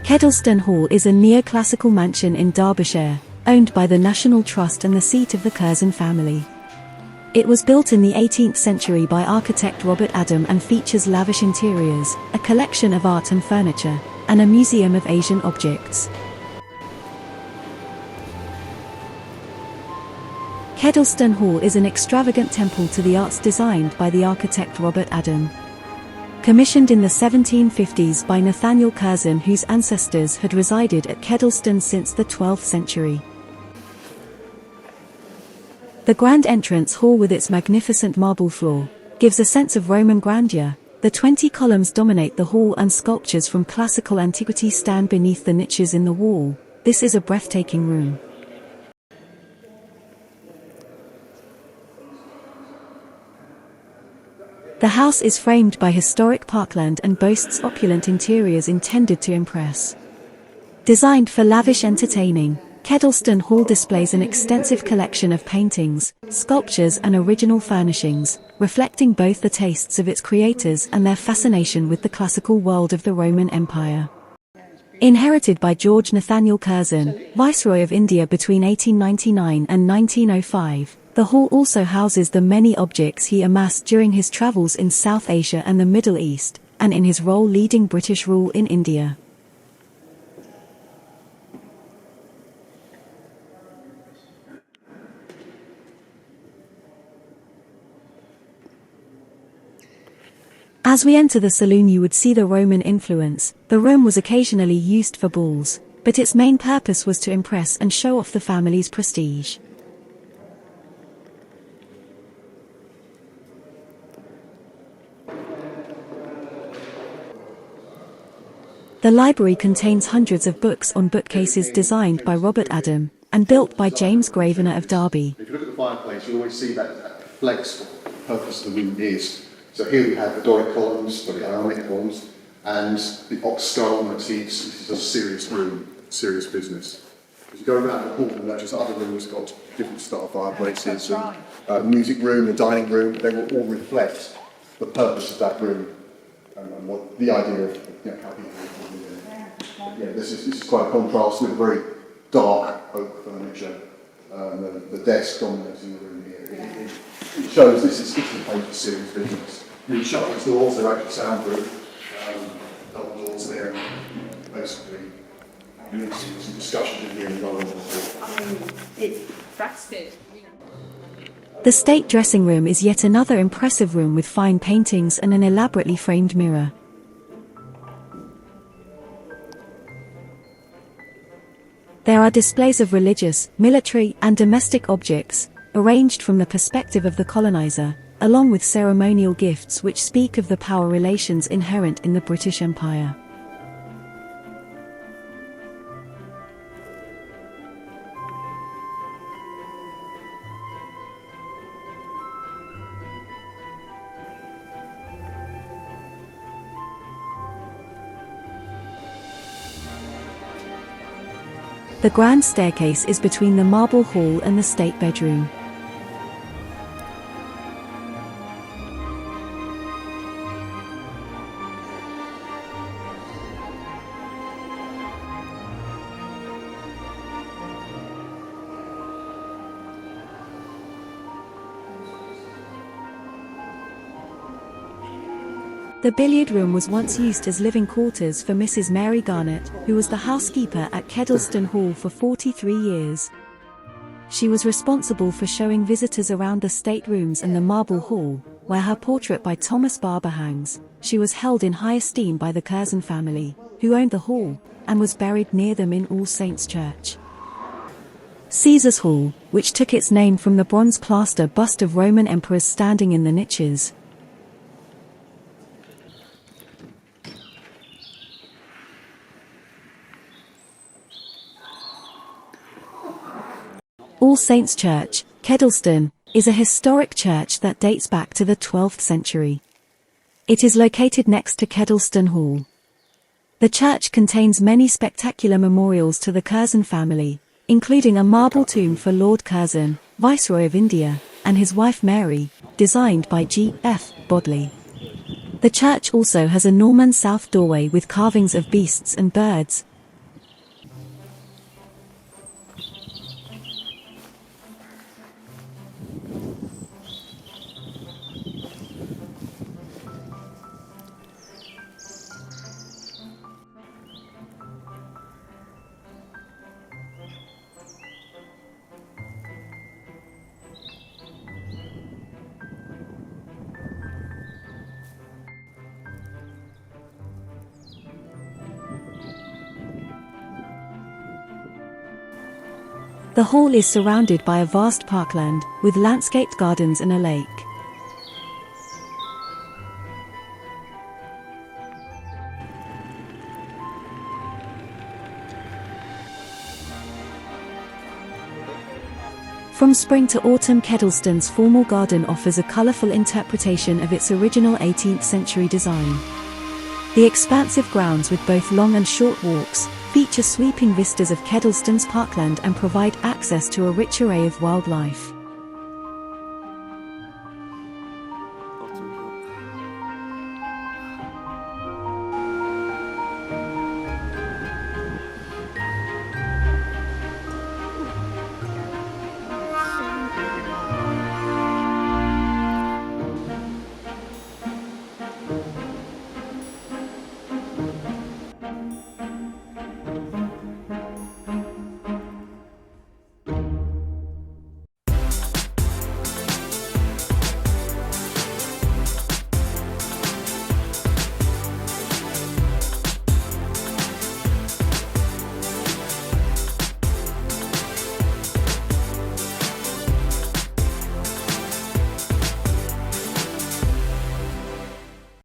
Kedleston Hall is a neoclassical mansion in Derbyshire, owned by the National Trust and the seat of the Curzon family. It was built in the 18th century by architect Robert Adam and features lavish interiors, a collection of art and furniture, and a museum of Asian objects. Kedleston Hall is an extravagant temple to the arts designed by the architect Robert Adam. Commissioned in the 1750s by Nathaniel Curzon, whose ancestors had resided at Kedleston since the 12th century. The grand entrance hall with its magnificent marble floor gives a sense of Roman grandeur. The 20 columns dominate the hall and sculptures from classical antiquity stand beneath the niches in the wall. This is a breathtaking room. The house is framed by historic parkland and boasts opulent interiors intended to impress. Designed for lavish entertaining, Kedleston Hall displays an extensive collection of paintings, sculptures and original furnishings, reflecting both the tastes of its creators and their fascination with the classical world of the Roman Empire. Inherited by George Nathaniel Curzon, Viceroy of India between 1899 and 1905, the hall also houses the many objects he amassed during his travels in South Asia and the Middle East, and in his role leading British rule in India. As we enter the saloon, you would see the Roman influence. The room was occasionally used for balls, but its main purpose was to impress and show off the family's prestige. The library contains hundreds of books on bookcases designed by Robert Adam and built by James Gravener of Derby. If you look at the fireplace, you always see that reflects what the purpose of the room is. So here we have the Doric columns, the Ionic columns, and the ox skull motifs. This is a serious room, serious business. As you go around the hall, and just other rooms got different style fireplaces, and music room, the dining room, they will all reflect the purpose of that room and what the idea of how people live in. Yeah, this is quite a contrast with very dark oak furniture. The desk dominating the room here. It shows this is a place for serious business. The shutterless doors are actually soundproof, double doors there, basically. You need some discussion in here and going on. It's festive. The state dressing room is yet another impressive room with fine paintings and an elaborately framed mirror. There are displays of religious, military, and domestic objects, arranged from the perspective of the colonizer, along with ceremonial gifts which speak of the power relations inherent in the British Empire. The grand staircase is between the marble hall and the state bedroom. The billiard room was once used as living quarters for Mrs. Mary Garnett, who was the housekeeper at Kedleston Hall for 43 years. She was responsible for showing visitors around the staterooms and the marble hall, where her portrait by Thomas Barber hangs. She was held in high esteem by the Curzon family, who owned the hall, and was buried near them in All Saints' Church. Caesar's Hall, which took its name from the bronze plaster bust of Roman emperors standing in the niches. All Saints' Church, Kedleston, is a historic church that dates back to the 12th century. It is located next to Kedleston Hall. The church contains many spectacular memorials to the Curzon family, including a marble tomb for Lord Curzon, Viceroy of India, and his wife Mary, designed by G.F. Bodley. The church also has a Norman south doorway with carvings of beasts and birds, The hall is surrounded by a vast parkland, with landscaped gardens and a lake. From spring to autumn, Kedleston's formal garden offers a colourful interpretation of its original 18th century design. The expansive grounds with both long and short walks feature sweeping vistas of Kedleston's parkland and provide access to a rich array of wildlife.